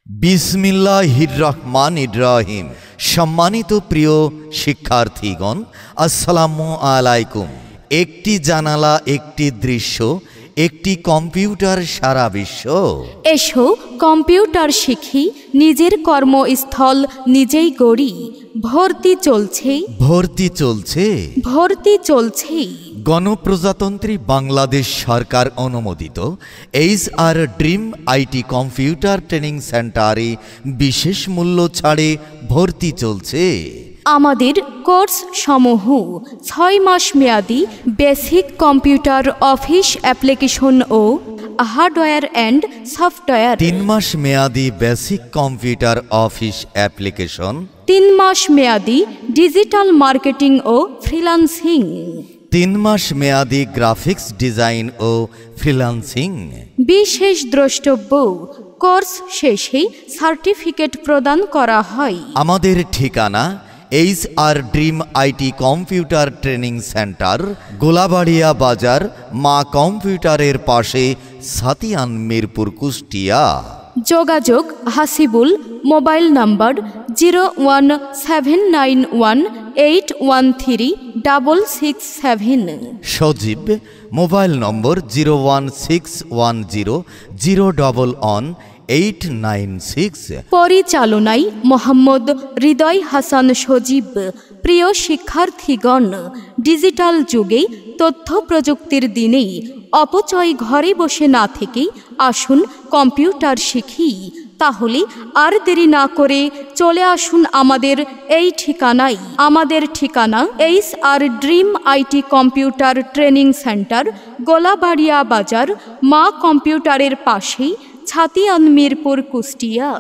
বিসমিল্লাহির রহমানির রহিম। সম্মানিত প্রিয় শিক্ষার্থীগণ, আসসালামু আলাইকুম। একটি জানালা, একটি দৃশ্য, একটি কম্পিউটার, সারা বিশ্ব। এসো কম্পিউটার শিখি, নিজের কর্মস্থল নিজেই গড়ি। ভর্তি চলছে। গণপ্রজাতন্ত্রী বাংলাদেশ সরকার অনুমোদিত HR dream IT computer training সেন্টারে বিশেষ মূল্য ছাড়ে ভর্তি চলছে। আমাদের কোর্স সমূহ 6 মাস মেয়াদি বেসিক কম্পিউটার অফিস অ্যাপ্লিকেশন ও হার্ডওয়্যার অ্যান্ড সফটওয়্যার, 3 মাস মেয়াদি বেসিক কম্পিউটার অফিস অ্যাপ্লিকেশন, 3 মাস মেয়াদি ডিজিটাল মার্কেটিং ও ফ্রিল্যান্সিং, 3 মাস মেয়াদি গ্রাফিক্স ডিজাইন ও ফ্রিল্যান্সিং। বিশেষ দ্রষ্টব্য, কোর্স শেষেই সার্টিফিকেট প্রদান করা হয়। আমাদের ঠিকানা HR dream IT computer training centre, Golabaria বাজার, মা কম্পিউটারের পাশে, সাতিয়ান, মিরপুর, কুষ্টিয়া। যোগাযোগ Hasibul, mobile number 01791813667। Sajib, mobile number 01610011896। পরিচালনায় মোহাম্মদ হৃদয় হাসান সজীব। প্রিয় শিক্ষার্থীগণ, ডিজিটাল যুগে তথ্য প্রযুক্তির দিনেই অপচয় ঘরে বসে না থেকেই আসুন কম্পিউটার শিখি। তাহলে আর দেরি না করে চলে আসুন আমাদের এই ঠিকানায়। আমাদের ঠিকানা HR dream IT computer training centre, Golabaria বাজার, মা কম্পিউটারের পাশেই, ছাতিয়ান, মিরপুর, কুষ্টিয়া।